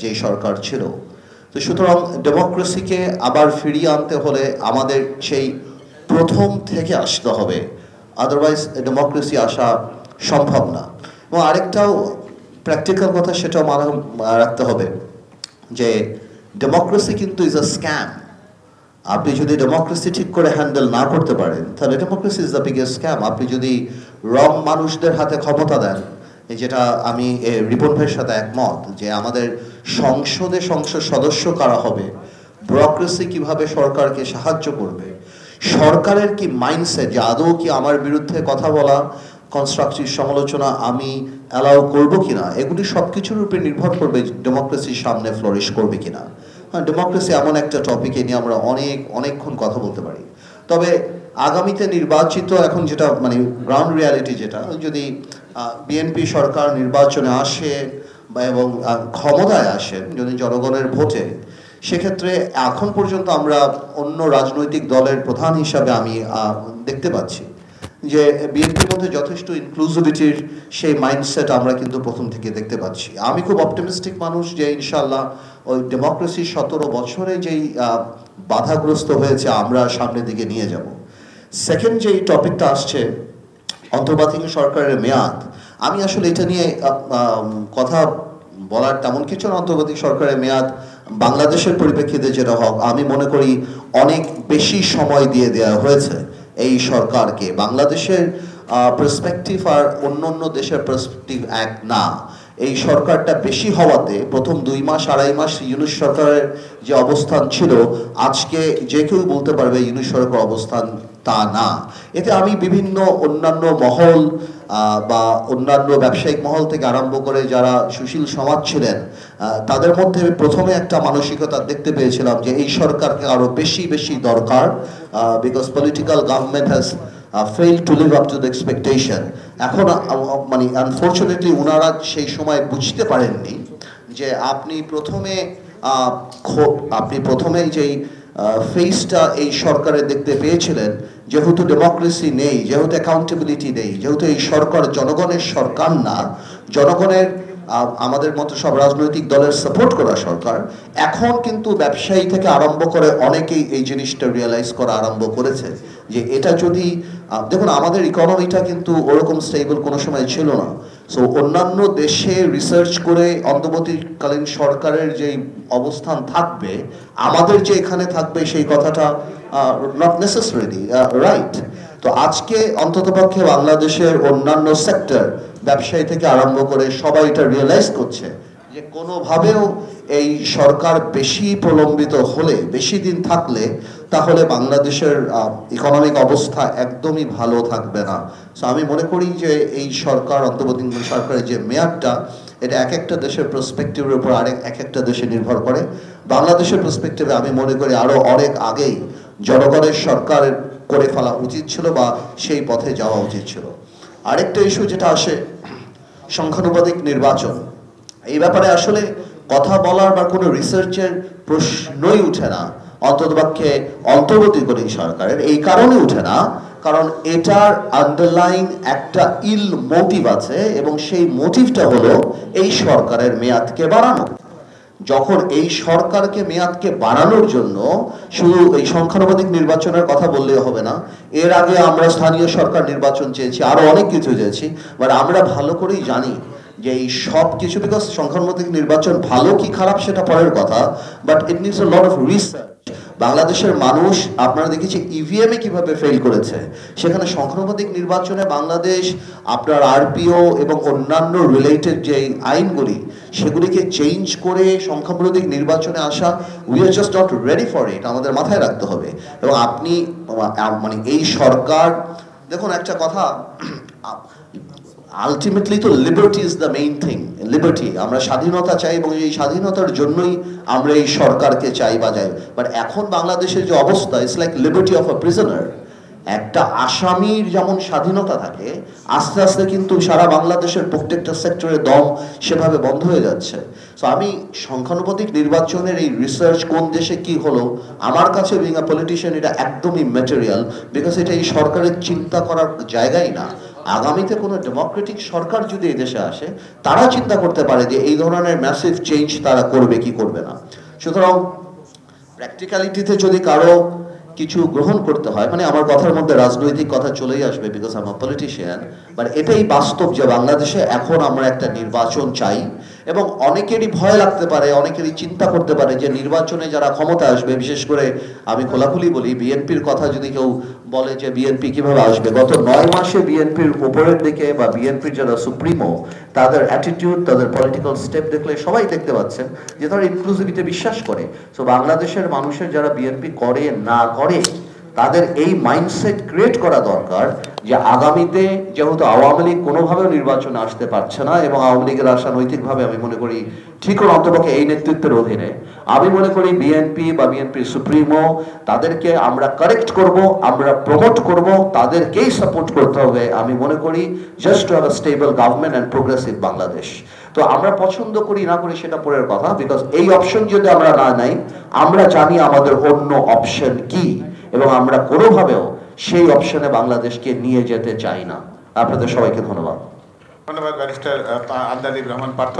যে সরকার ছিল। তো সুতরাং ডেমোক্রেসিকে আবার ফিরিয়ে আনতে হলে আমাদের সেই প্রথম থেকে আসতে হবে, আদারওয়াইজ ডেমোক্রেসি আসা সম্ভব না। এবং আরেকটাও প্র্যাকটিক্যাল কথা, সেটাও রাখতে হবে যে ডেমোক্রেসি কিন্তু ইজ আ স্ক্যাম। আপনি যদি ডেমোক্রেসি ঠিক করে হ্যান্ডেল না করতে পারেন, তাহলে democracy is the biggest scam. আপনি যদি রং মানুষদের হাতে ক্ষমতা দেন, যেটা আমি রিপন ভাইয়ের সাথে একমত, যে আমাদের সংসদ সদস্য কারা হবে, ব্যুরোক্রেসি কিভাবে সরকারকে সাহায্য করবে, সরকারের কি মাইন্ডসেট, যে আদৌ কি আমার বিরুদ্ধে কথা বলা, কনস্ট্রাকটিভ সমালোচনা আমি অ্যালাউ করবো কিনা, এগুলি সব কিছুর উপরে নির্ভর করবে ডেমোক্রেসির সামনে ফ্লোরিশ করবে কিনা। হ্যাঁ, ডেমোক্রেসি এমন একটা টপিকে নিয়ে আমরা অনেকক্ষণ কথা বলতে পারি। তবে আগামীতে নির্বাচিত, এখন যেটা মানে গ্রাউন্ড রিয়ালিটি, যেটা যদি বিএনপি সরকার নির্বাচনে আসে এবং ক্ষমতায় আসেন যদি জনগণের ভোটে, সেক্ষেত্রে এখন পর্যন্ত আমরা অন্য রাজনৈতিক দলের প্রধান হিসাবে আমি দেখতে পাচ্ছি যে বিএনপির মধ্যে যথেষ্ট ইনক্লুসিভিটির সেই মাইন্ডসেট আমরা কিন্তু প্রথম থেকে দেখতে পাচ্ছি। আমি খুব অপটিমিস্টিক মানুষ যে ইনশাআল্লাহ ওই ডেমোক্রেসি 17 বছরে যেই বাধাগ্রস্ত হয়েছে আমরা সামনের দিকে নিয়ে যাব। সেকেন্ড যেই টপিকটা আসছে, অন্তর্বর্তী সরকারের মেয়াদ, আমি আসলে এটা নিয়ে কথা বলার তেমন কিছু না। অন্তর্বর্তী সরকারের মেয়াদ বাংলাদেশের পরিপ্রেক্ষিতে যেটা হোক, আমি মনে করি অনেক বেশি সময় দিয়ে দেওয়া হয়েছে এই সরকারকে। বাংলাদেশের পার্সপেক্টিভ আর অন্য দেশের পার্সপেক্টিভ এক না। এই সরকারটা বেশি হওয়াতে প্রথম 2 মাস 2.5 মাস ইউনূস সরকারের যে অবস্থান ছিল, আজকে যে কেউ বলতে পারবে ইউনূস সরকারের অবস্থান তা না। এতে আমি বিভিন্ন অন্যান্য মহল বা অন্যান্য ব্যবসায়িক মহল থেকে আরম্ভ করে যারা সুশীল সমাজ ছিলেন, তাদের মধ্যে প্রথমে একটা মানসিকতা দেখতে পেয়েছিলাম যে এই সরকারকে আরো বেশি দরকার, because political government has failed to live up to the expectation। এখন মানে আনফরচুনেটলি ওনারা সেই সময় বুঝতে পারেননি যে আপনি প্রথমে যেই ফেসটা এই সরকারে দেখতে পেয়েছিলেন, যেহেতু ডেমোক্রেসি নেই, যেহেতু অ্যাকাউন্টেবিলিটি নেই, যেহেতু এই সরকার জনগণের সরকার না, জনগণের আমাদের মতো সব রাজনৈতিক দলের সাপোর্ট করা সরকার, এখন কিন্তু ব্যবসায়ী থেকে আরম্ভ করে অনেকেই এই জিনিসটা রিয়েলাইজ করা আরম্ভ করেছে যে এটা যদি দেখুন, আমাদের ইকোনমিটা কিন্তু ওরকম স্টেবল কোনো সময় ছিল না। সো অন্যান্য দেশে রিসার্চ করে অন্তর্বর্তীকালীন সরকারের যেই অবস্থান থাকবে, আমাদের যে এখানে থাকবে সেই কথাটা নট নেসেসারিলি রাইট। তো আজকে অন্ততপক্ষে বাংলাদেশের অন্যান্য সেক্টর, ব্যবসায়ী থেকে আরম্ভ করে সবাই এটা রিয়েলাইজ করছে যে কোনোভাবেও এই সরকার বেশি প্রলম্বিত হলে, বেশি দিন থাকলে, তাহলে বাংলাদেশের ইকোনমিক অবস্থা একদমই ভালো থাকবে না। সো আমি মনে করি যে এই সরকার, অন্তর্বর্তীকালীন সরকারের যে মেয়াদটা, এটা এক একটা দেশের পার্সপেক্টিভের উপর এক একটা দেশে নির্ভর করে। বাংলাদেশের পার্সপেক্টিভে আমি মনে করি আরো অনেক আগেই জনগণের সরকার করে ফেলা উচিত ছিল বা সেই পথে যাওয়া উচিত ছিল। আরেকটা ইস্যু যেটা আসে, সংখ্যানুপাতিক নির্বাচন, এই ব্যাপারে আসলে কথা বলার বা কোনো রিসার্চের প্রশ্নই উঠে না অন্ততপক্ষে অন্তর্বর্তীকালীন সরকারের। এই কারণে উঠে না কারণ এটার আন্ডারলাইন একটা ইল মোটিভ আছে, এবং সেই মোটিভটা হলো এই সরকারের মেয়াদকে বাড়ানো। যখন এই সরকারকে মেয়াদকে বাড়ানোর জন্য শুধু এই সংখ্যানুপাতিক নির্বাচনের কথা বললেই হবে না, এর আগে আমরা স্থানীয় সরকার নির্বাচন চেয়েছি, আরো অনেক কিছু চেয়েছি, বাট আমরা ভালো করেই জানি যে এই সব কিছু, বিকজ সংখ্যানুপাতিক নির্বাচন ভালো কি খারাপ সেটা পরের কথা, but it needs a lot of research. বাংলাদেশের মানুষ আপনারা দেখেছি ইভিএম এ কিভাবে ফেল করেছে, সেখানে সংখ্যানুপাতিক নির্বাচনে বাংলাদেশ আপনার আরপিও এবং অন্যান্য রিলেটেড যে আইনগুলি, সেগুলিকে চেঞ্জ করে সংখ্যানুপাতিক নির্বাচনে আসা, we are just not ready for it, আমাদের মাথায় রাখতে হবে। এবং আপনি মানে এই সরকার, দেখুন একটা কথা, আলটিমেটলি তো liberty is the main thing. Liberty, আমরা স্বাধীনতা চাই এবং এই স্বাধীনতার জন্যই আমরা এই সরকারকে চাই বা যাই। বাট এখন বাংলাদেশের যে অবস্থা, it's like liberty of a prisoner. একটা আসামির যেমন স্বাধীনতা থাকে, আস্তে আস্তে কিন্তু সারা বাংলাদেশের প্রত্যেকটা সেক্টরে দম সেভাবে বন্ধ হয়ে যাচ্ছে। সো আমি সংখ্যানুপাতিক নির্বাচনের এই রিসার্চ কোন দেশে কি হলো, আমার কাছে বিং আ পলিটিশিয়ান এটা একদমই ম্যাটেরিয়াল, বিকজ এটা এই সরকারের চিন্তা করার জায়গাই না। আগামীতে কোনো ডেমোক্রেটিক সরকার যদি এই দেশে আসে, তারা চিন্তা করতে পারে যে এই ধরনের ম্যাসিভ চেঞ্জ তারা করবে কি করবে না। সুতরাং প্র্যাকটিক্যালিটিতে যদি কারো কিছু গ্রহণ করতে হয়, মানে আমার কথার মধ্যে রাজনৈতিক কথা চলেই আসবে, because I am a politician, but এটাই বাস্তব যে বাংলাদেশে এখন আমরা একটা নির্বাচন চাই। এবং অনেকেরই ভয় লাগতে পারে, অনেকেরই চিন্তা করতে পারে যে নির্বাচনে যারা ক্ষমতা আসবে, বিশেষ করে আমি খোলাখুলি বলি, বিএনপির কথা যদি কেউ বলে যে বিএনপি কিভাবে আসবে, গত 9 মাসে বিএনপির উপরের দিকে বা বিএনপির যারা সুপ্রিমো, তাদের অ্যাটিটিউড, তাদের পলিটিক্যাল স্টেপ দেখলে সবাই দেখতে পাচ্ছেন যে তারা ইনক্লুসিভিটি বিশ্বাস করে। সো বাংলাদেশের মানুষের যারা বিএনপি করে না করে, তাদের এই মাইন্ডসেট ক্রিয়েট করা দরকার যে আগামীতে যেহেতু আওয়ামী লীগ কোনোভাবেও নির্বাচনে আসতে পারছে না, এবং আওয়ামী লীগের আসা নৈতিকভাবে আমি মনে করি ঠিক অন্তপক্ষে এই নেতৃত্বের অধীনে, আমি মনে করি বিএনপি বা বিএনপির সুপ্রিমো, তাদেরকে আমরা কারেক্ট করব, আমরা প্রমোট করব, তাদেরকেই সাপোর্ট করতে হবে। আমি মনে করি just to have a stable government and progressive Bangladesh. তো আমরা পছন্দ করি না করি সেটা পরের কথা, বিকজ এই অপশন যদি আমরা না নেই, আমরা জানি আমাদের অন্য অপশন কি, এবং আমরা কোনোভাবেও সেই অপশনে বাংলাদেশকে নিয়ে যেতে চাই না। আপনাদের সবাইকে ধন্যবাদ। ধন্যবাদ ব্যারিস্টার আবদুল রহমান পার্থ।